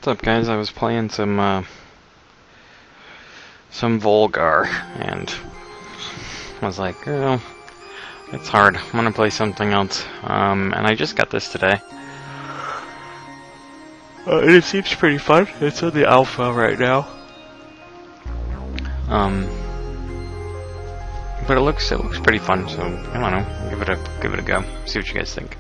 What's up, guys? I was playing some Volgar, and I was like, oh, it's hard. I'm gonna play something else. And I just got this today. And it seems pretty fun. It's in the alpha right now. But it looks pretty fun. So I don't know. Give it a go. See what you guys think.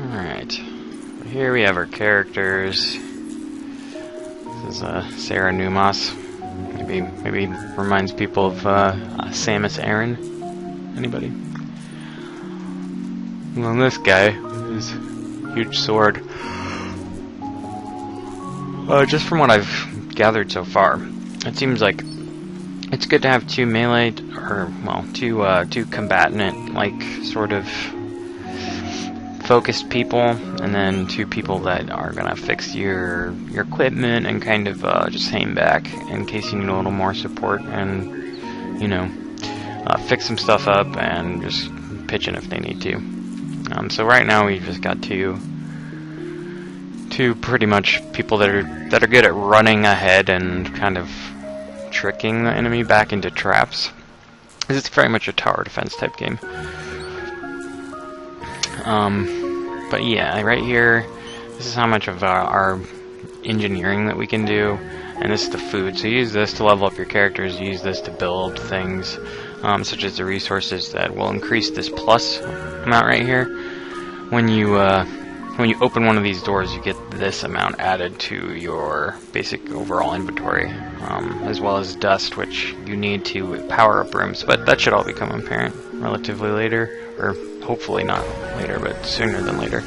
Alright, here we have our characters. This is Sarah Numas. Maybe reminds people of Samus Aran. Anybody? Well, this guy, his huge sword. Just from what I've gathered so far, it seems like it's good to have two melee, or well, two combatant, like sort of focused people, and then two people that are gonna fix your equipment and kind of just hang back in case you need a little more support, and you know, fix some stuff up and just pitch in if they need to. So right now we just got two pretty much people that are good at running ahead and kind of tricking the enemy back into traps. It's very much a tower defense type game. But yeah, right here, this is how much of our engineering that we can do, and this is the food. So you use this to level up your characters, you use this to build things, such as the resources that will increase this plus amount right here. When you open one of these doors, you get this amount added to your basic overall inventory, as well as dust, which you need to power up rooms, but that should all become apparent relatively later, or hopefully not later, but sooner than later.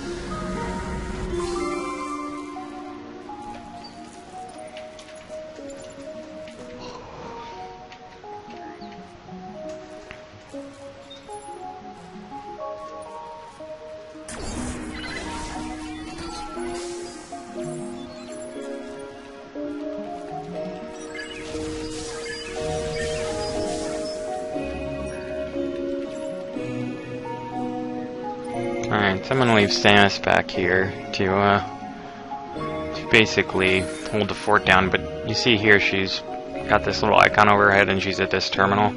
Alright, so I'm gonna leave Samus back here to basically hold the fort down, but you see here she's got this little icon over her head and she's at this terminal.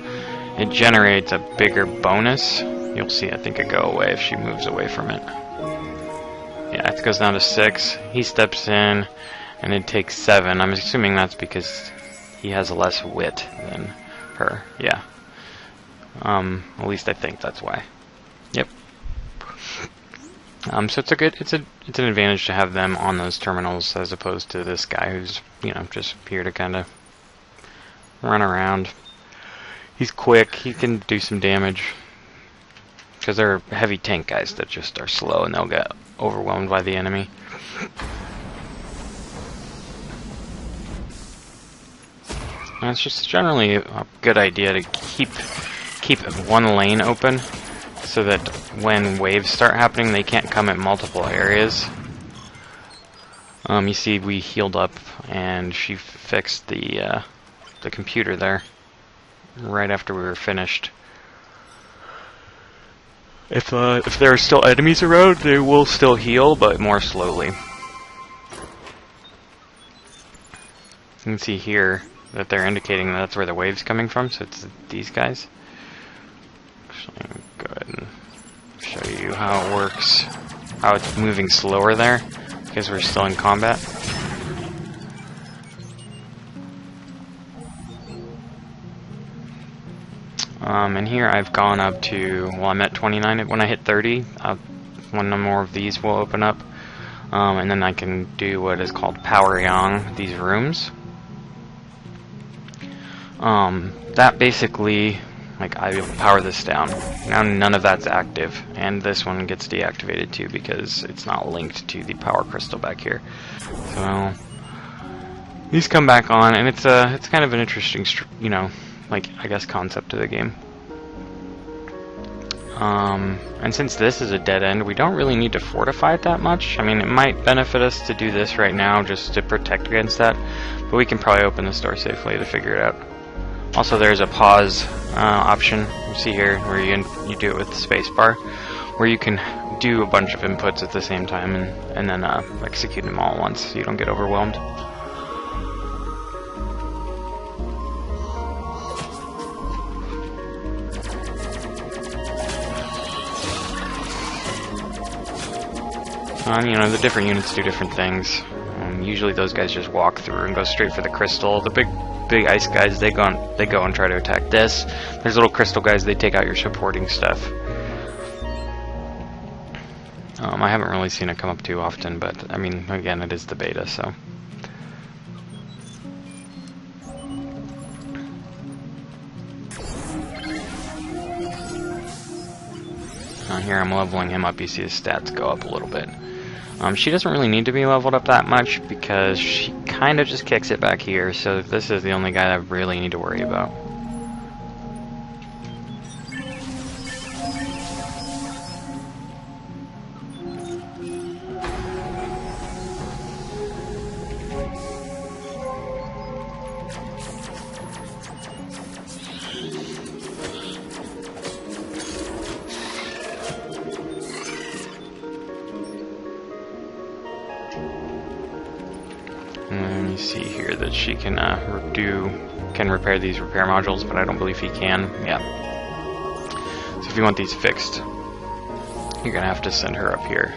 It generates a bigger bonus. You'll see, I think, it go away if she moves away from it. Yeah, it goes down to 6. He steps in and it takes 7. I'm assuming that's because he has less wit than her. Yeah. At least I think that's why. Yep. So it's an advantage to have them on those terminals as opposed to this guy who's, you know, just here to kind of run around. He's quick, he can do some damage, because they're heavy tank guys that just are slow and they'll get overwhelmed by the enemy. And it's just generally a good idea to keep one lane open, so that when waves start happening, they can't come at multiple areas. You see, we healed up, and she fixed the computer there right after we were finished. If there are still enemies around, they will still heal, but more slowly. You can see here that they're indicating that's where the wave's coming from, so it's these guys. Actually, go ahead and show you how it works, how it's moving slower there, because we're still in combat. And here I've gone up to, well, I'm at 29. When I hit 30, one more of these will open up, and then I can do what is called powering these rooms. That basically like I power this down. Now none of that's active, and this one gets deactivated too because it's not linked to the power crystal back here. So these come back on, and it's kind of an interesting, you know, like I guess concept of the game. And since this is a dead end, we don't really need to fortify it that much. I mean, it might benefit us to do this right now just to protect against that, but we can probably open this door safely to figure it out. Also, there's a pause option, you see here, where you do it with the spacebar, where you can do a bunch of inputs at the same time and then execute them all at once so you don't get overwhelmed. You know, the different units do different things. Usually those guys just walk through and go straight for the crystal. The big ice guys, they go and try to attack this. There's little crystal guys, they take out your supporting stuff. I haven't really seen it come up too often, but I mean, again, it is the beta, so. Here I'm leveling him up, you see his stats go up a little bit. She doesn't really need to be leveled up that much because she kind of just kicks it back here, so this is the only guy that I really need to worry about. And you see here that she can repair these repair modules, but I don't believe he can. Yeah. So if you want these fixed, you're gonna have to send her up here.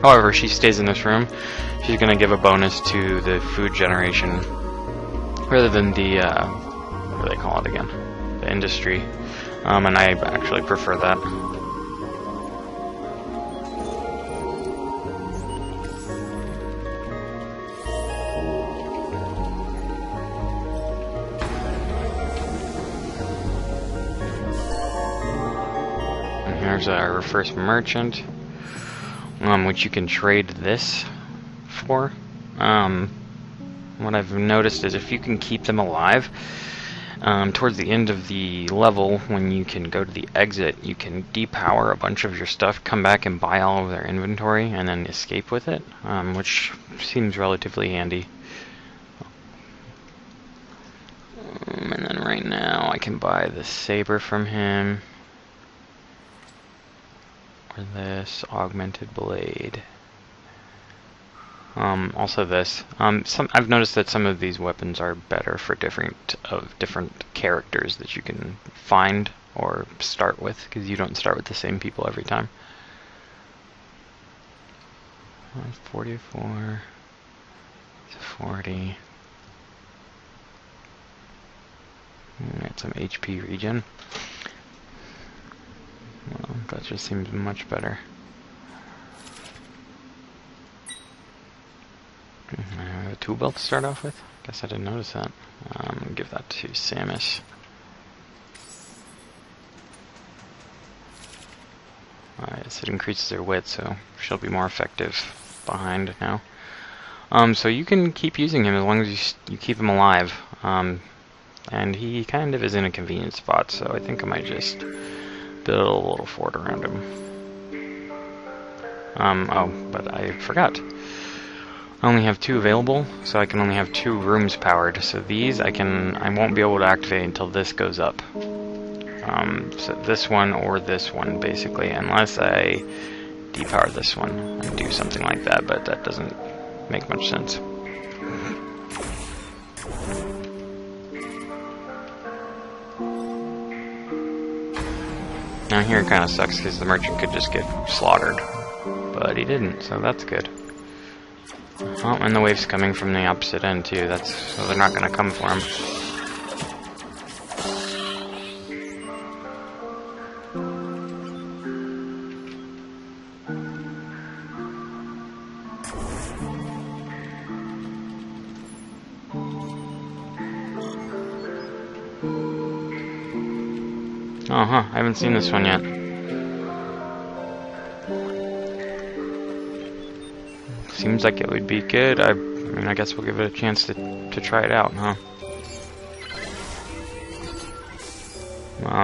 However, she stays in this room. She's gonna give a bonus to the food generation, rather than the what do they call it again? The industry. And I actually prefer that. Here's our first merchant, which you can trade this for. What I've noticed is if you can keep them alive, towards the end of the level, when you can go to the exit, you can depower a bunch of your stuff, come back and buy all of their inventory, and then escape with it, which seems relatively handy. And then right now I can buy the saber from him. Or this augmented blade. Also this. I've noticed that some of these weapons are better for different characters that you can find or start with, because you don't start with the same people every time. 44 to 40. Get some HP regen. Well, that just seems much better. I have a tool belt to start off with. Guess I didn't notice that. I'm gonna give that to Samus. Yes, it increases their wit, so she'll be more effective behind now. So you can keep using him as long as you keep him alive. And he kind of is in a convenient spot, so I think I might just build a little fort around him. Oh, but I forgot. I only have 2 available, so I can only have 2 rooms powered. So these I won't be able to activate until this goes up. So this one or this one, basically, unless I depower this one and do something like that, but that doesn't make much sense. Now here it kind of sucks because the merchant could just get slaughtered, but he didn't, so that's good. Oh, and the wave's coming from the opposite end too, so they're not going to come for him. I haven't seen this one yet. Seems like it would be good. I mean, I guess we'll give it a chance to try it out, huh?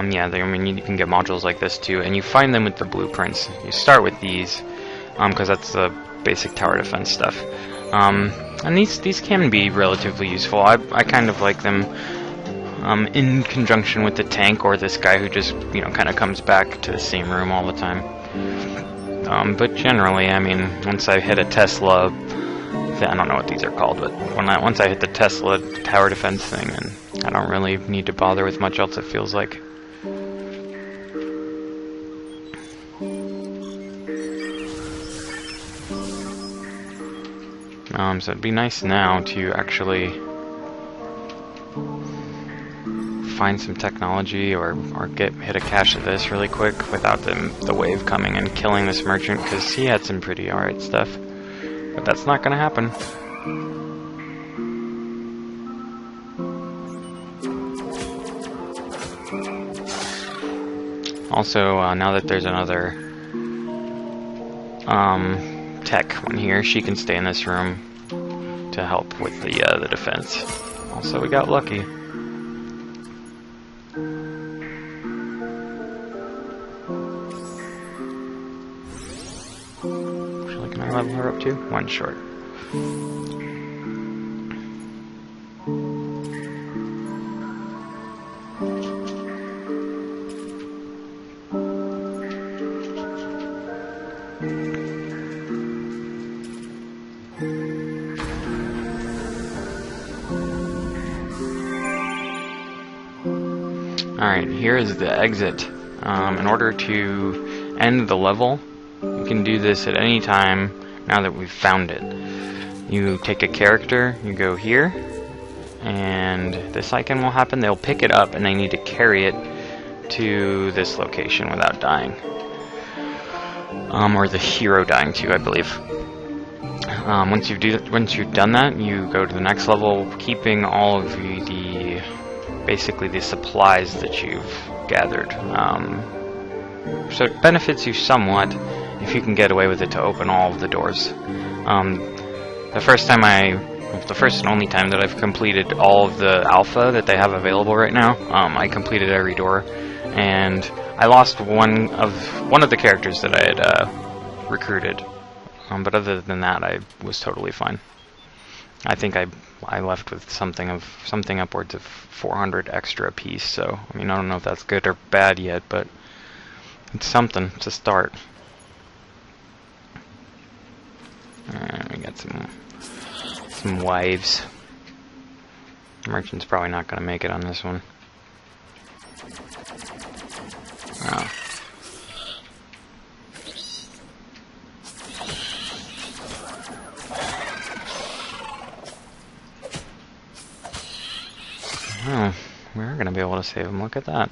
Yeah, I mean, you can get modules like this too, and you find them with the blueprints. You start with these, because that's the basic tower defense stuff. And these can be relatively useful. I kind of like them in conjunction with the tank or this guy who just, you know, kind of comes back to the same room all the time. But generally, I mean, once I hit a Tesla, I don't know what these are called, but once I hit the Tesla tower defense thing, and I don't really need to bother with much else, it feels like. So it'd be nice now to actually find some technology or hit a cache of this really quick without the wave coming and killing this merchant, because he had some pretty alright stuff. But that's not gonna happen. Also, now that there's another tech one here, she can stay in this room to help with the defense. Also, we got lucky. Actually, can I level her up too? One short. Alright, here is the exit. In order to end the level, you can do this at any time now that we've found it. You take a character, you go here, and this icon will happen. They'll pick it up and they need to carry it to this location without dying. Or the hero dying too, I believe. Once you've done that, you go to the next level, keeping all of basically the supplies that you've gathered. So it benefits you somewhat if you can get away with it to open all of the doors. The first and only time that I've completed all of the alpha that they have available right now, I completed every door, and I lost one of the characters that I had recruited. But other than that, I was totally fine. I think I left with something upwards of 400 extra apiece. So I mean, I don't know if that's good or bad yet, but it's something. It's a start. Alright, we got some waves. Merchant's probably not going to make it on this one. Oh. Oh, we're going to be able to save him. Look at that.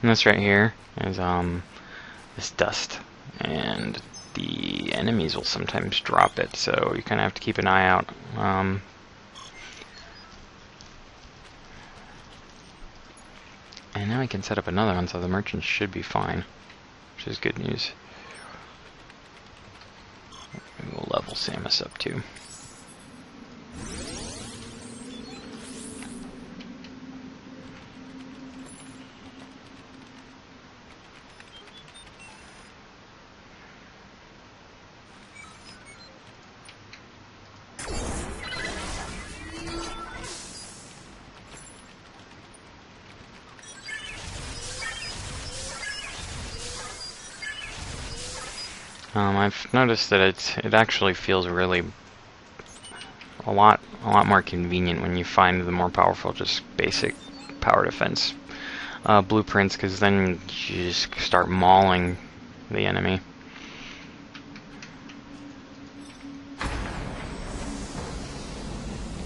And this right here is this dust, and the enemies will sometimes drop it, so you kind of have to keep an eye out. And now we can set up another one, so the merchant should be fine, which is good news. We'll level Samus up too. I've noticed that it actually feels really a lot more convenient when you find the more powerful, just basic power defense blueprints, because then you just start mauling the enemy.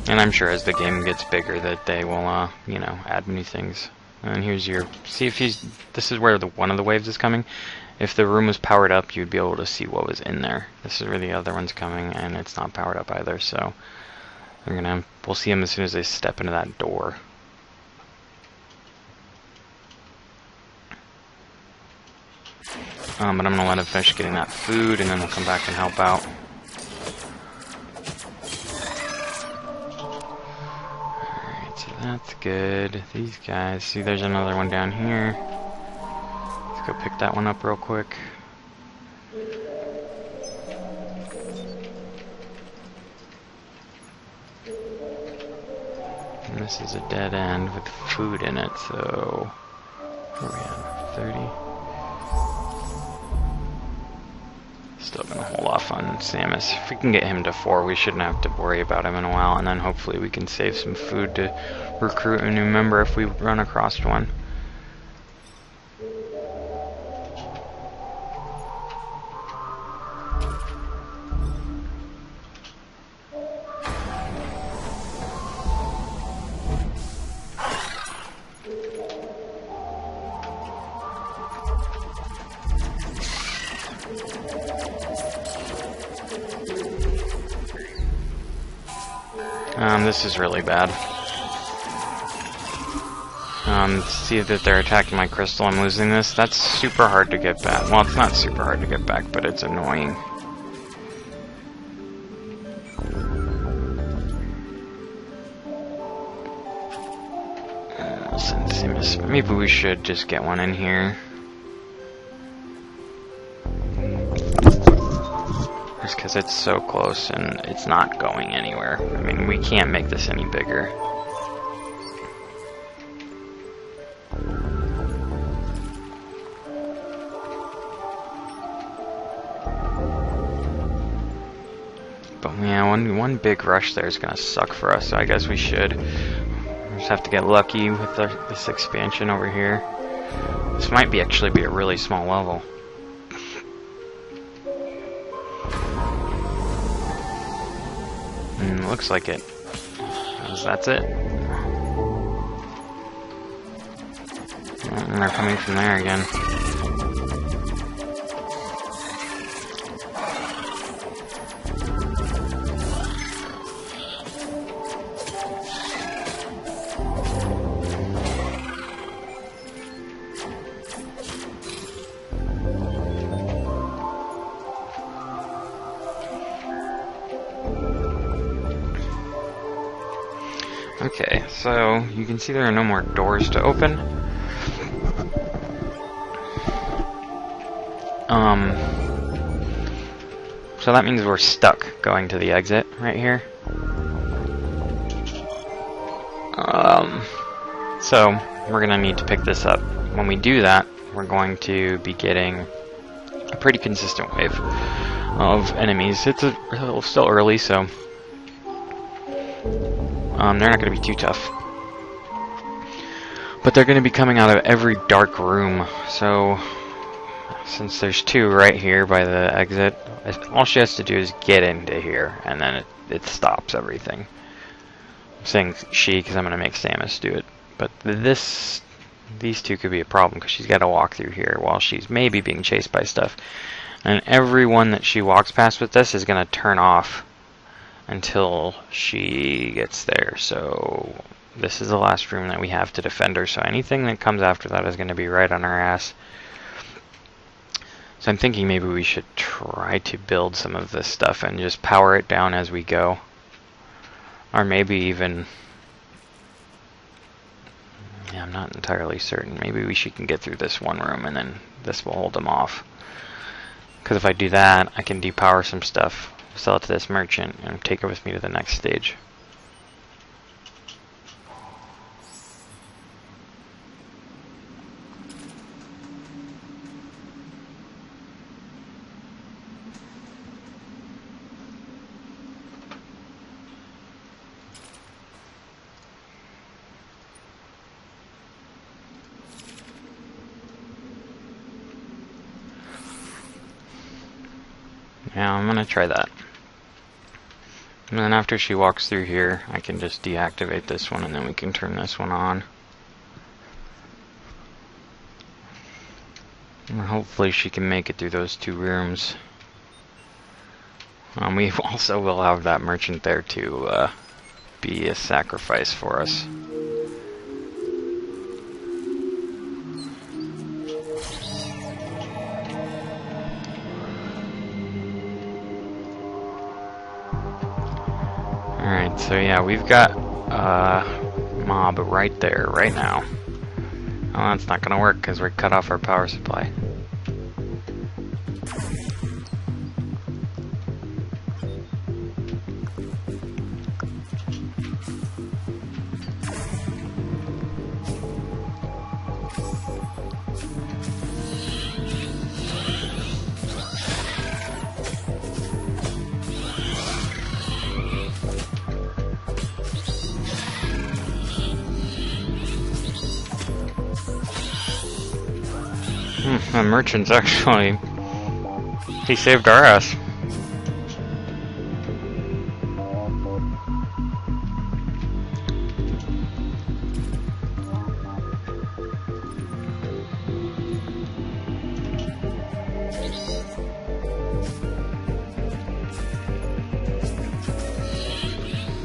And I'm sure as the game gets bigger that they will, you know, add new things. And here's your, see if this is where one of the waves is coming. If the room was powered up, you'd be able to see what was in there. This is where the other one's coming, and it's not powered up either, so we'll see them as soon as they step into that door. But I'm going to let him finish getting that food, and then we'll come back and help out. Alright, so that's good. These guys, see there's another one down here. Let's go pick that one up real quick. And this is a dead end with food in it, so... Where are we at? 30? Still gonna hold off on Samus. If we can get him to 4, we shouldn't have to worry about him in a while, and then hopefully we can save some food to recruit a new member if we run across one. This is really bad. See that they're attacking my crystal. I'm losing this. That's super hard to get back. Well, it's not super hard to get back, but it's annoying. Maybe we should just get one in here. Just because it's so close and it's not going anywhere. I mean, we can't make this any bigger. But yeah, one big rush there is going to suck for us, so I guess we should. We just have to get lucky with this expansion over here. This might actually be a really small level. Looks like it. That's it. And they're coming from there again. Okay, so you can see there are no more doors to open. So that means we're stuck going to the exit right here. So we're gonna need to pick this up. When we do that, we're going to be getting a pretty consistent wave of enemies. It's still early, so they're not going to be too tough. But they're going to be coming out of every dark room. So, since there's 2 right here by the exit, all she has to do is get into here, and then it stops everything. I'm saying she because I'm going to make Samus do it. But these 2 could be a problem because she's got to walk through here while she's maybe being chased by stuff. And everyone that she walks past with this is going to turn off until she gets there. So this is the last room that we have to defend her, so anything that comes after that is going to be right on our ass. So I'm thinking maybe we should try to build some of this stuff and just power it down as we go. Or maybe even... yeah, I'm not entirely certain. Maybe she can get through this one room and then this will hold them off. Because if I do that, I can depower some stuff, sell it to this merchant, and take it with me to the next stage. Yeah, I'm gonna try that. And then after she walks through here, I can just deactivate this one and then we can turn this one on. And hopefully she can make it through those 2 rooms. We also will have that merchant there to be a sacrifice for us. So yeah, we've got mob right there, right now. Oh, that's not gonna work because we cut off our power supply. The merchant's actually... he saved our ass.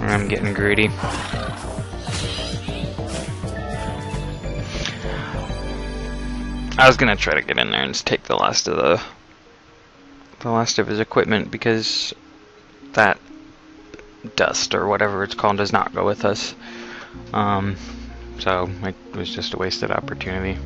I'm getting greedy. I was gonna try to get in there and just take the last of his equipment, because that dust or whatever it's called does not go with us. So it was just a wasted opportunity.